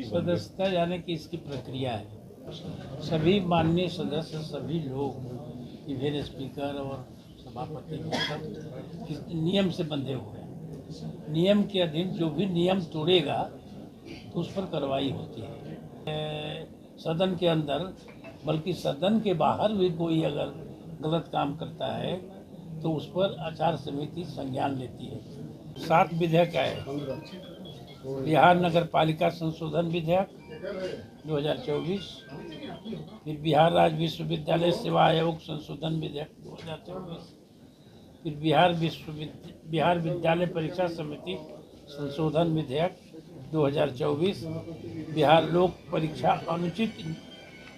सदस्यता जाने की इसकी प्रक्रिया है। सभी माननीय सदस्य, सभी लोग, इवन स्पीकर और सभापति सब नियम से बंधे हुए हैं। नियम के अधीन जो भी नियम तोड़ेगा तो उस पर कार्रवाई होती है। सदन के अंदर बल्कि सदन के बाहर भी कोई अगर गलत काम करता है तो उस पर आचार समिति संज्ञान लेती है। 7 विधेयक आए। बिहार नगर पालिका संशोधन विधेयक 2024, फिर बिहार राज्य विश्वविद्यालय सेवा आयोग संशोधन विधेयक 2024, फिर बिहार विद्यालय परीक्षा समिति संशोधन विधेयक 2024, बिहार लोक परीक्षा अनुचित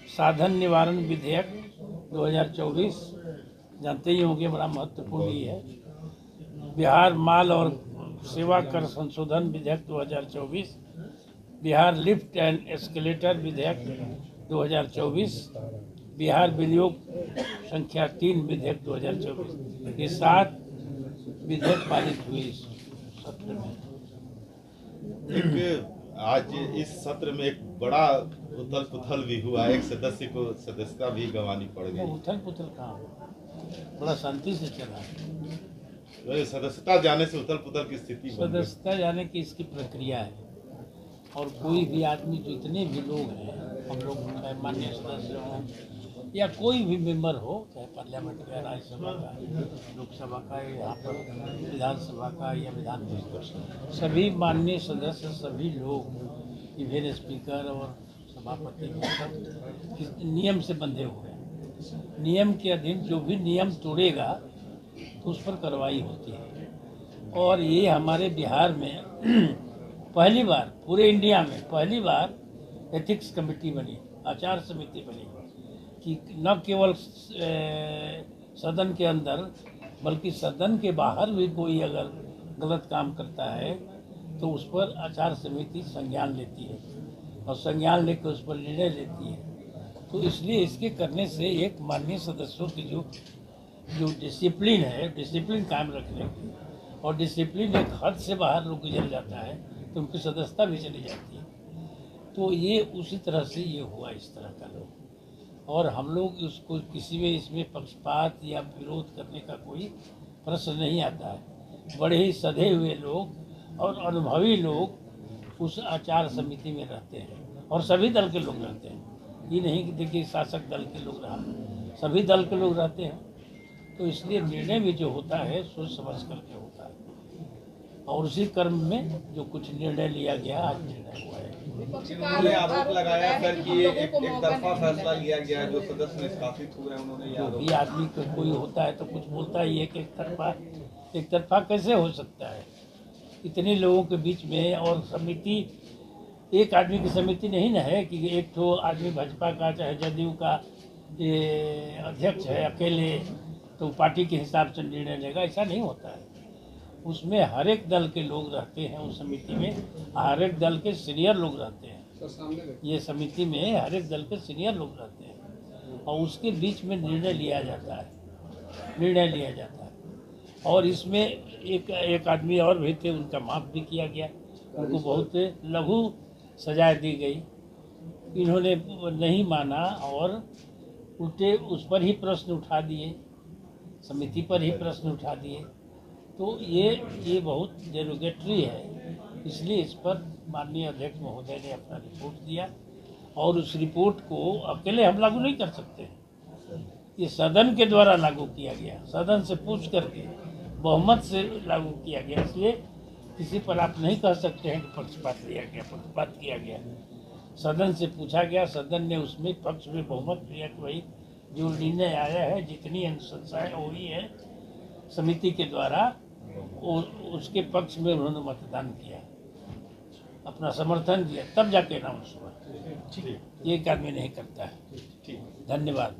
साधन निवारण विधेयक 2024, जानते ही होंगे बड़ा महत्वपूर्ण ही है। बिहार माल और सेवा कर संशोधन विधेयक 2024, बिहार लिफ्ट एंड एस्केलेटर विधेयक 2024, बिहार विनियोग संख्या 3 विधेयक 2024। ये 7 विधेयक पारित हुए इस सत्र में। आज इस सत्र में एक बड़ा उथल पुथल भी हुआ, एक सदस्य को सदस्यता भी गंवानी पड़ गई। उथल पुथल कहाँ, बड़ा शांति से चला। सदस्यता जाने से उथल पुथल की स्थिति, सदस्यता जाने की इसकी प्रक्रिया है। और कोई भी आदमी, जितने भी लोग हैं, हम लोग चाहे माननीय सदस्य हों या कोई भी मेंबर हो, चाहे पार्लियामेंट का, राज्यसभा का, लोकसभा का, यहाँ पर विधानसभा का या विधान परिषद, सभी माननीय सदस्य, सभी लोग, इवन स्पीकर और सभापति सब नियम से बंधे हुए हैं। नियम के अधीन जो भी नियम तोड़ेगा तो उस पर कार्रवाई होती है। और ये हमारे बिहार में पहली बार, पूरे इंडिया में पहली बार एथिक्स कमेटी बनी, आचार समिति बनी कि न केवल सदन के अंदर बल्कि सदन के बाहर भी कोई अगर गलत काम करता है तो उस पर आचार समिति संज्ञान लेती है और संज्ञान लेकर उस पर निर्णय लेती है। तो इसलिए इसके करने से एक माननीय सदस्यों की जो डिसिप्लिन है, डिसिप्लिन कायम रखने की, और डिसिप्लिन एक हद से बाहर लोग गुजर जाता है तो उनकी सदस्यता भी चली जाती है। तो ये उसी तरह से ये हुआ, इस तरह का लोग। और हम लोग उसको किसी में इसमें पक्षपात या विरोध करने का कोई प्रश्न नहीं आता है। बड़े ही सधे हुए लोग और अनुभवी लोग उस आचार समिति में रहते हैं और सभी दल के लोग रहते हैं। ये नहीं कि देखिए शासक दल के लोग रहा, सभी दल के लोग रहते हैं। तो इसलिए निर्णय भी जो होता है सोच समझ करके होता है। और उसी क्रम में जो कुछ निर्णय लिया गया, आज निर्णय हुआ है। उन्होंने आरोप लगाया सर कि एक तरफा फैसला लिया गया, जो सदस्य निष्कासित हुए हैं उन्होंने जो भी आदमी को कोई होता है तो कुछ बोलता ही है कि एक तरफा कैसे हो सकता है इतने लोगों के बीच में। और समिति एक आदमी की समिति नहीं ना है कि एक तो आदमी भाजपा का चाहे जदयू का अध्यक्ष है अकेले तो पार्टी के हिसाब से निर्णय लेगा, ऐसा नहीं होता है। उसमें हर एक दल के लोग रहते हैं उस समिति में, हर एक दल के सीनियर लोग रहते हैं। ये समिति में हर एक दल के सीनियर लोग रहते हैं और उसके बीच में निर्णय लिया जाता है। और इसमें एक आदमी और भी थे, उनका माफ भी किया गया, उनको बहुत लघु सजा दी गई। इन्होंने नहीं माना और उल्टे उस पर ही प्रश्न उठा दिए, समिति पर ही प्रश्न उठा दिए। तो ये बहुत डेरोगेटरी है। इसलिए इस पर माननीय अध्यक्ष महोदय ने अपना रिपोर्ट दिया और उस रिपोर्ट को अकेले हम लागू नहीं कर सकते। ये सदन के द्वारा लागू किया गया, सदन से पूछ करके बहुमत से लागू किया गया। इसलिए किसी पर आप नहीं कह सकते हैं कि पक्षपात किया गया। सदन से पूछा गया, सदन ने उसमें पक्ष में बहुमत दिया कि भाई जो निर्णय आया है, जितनी अनुशंसाएं हुई है समिति के द्वारा, उसके पक्ष में उन्होंने मतदान किया, अपना समर्थन दिया, तब जाके अनाउंस हुआ। ये एक आदमी नहीं करता है। धन्यवाद।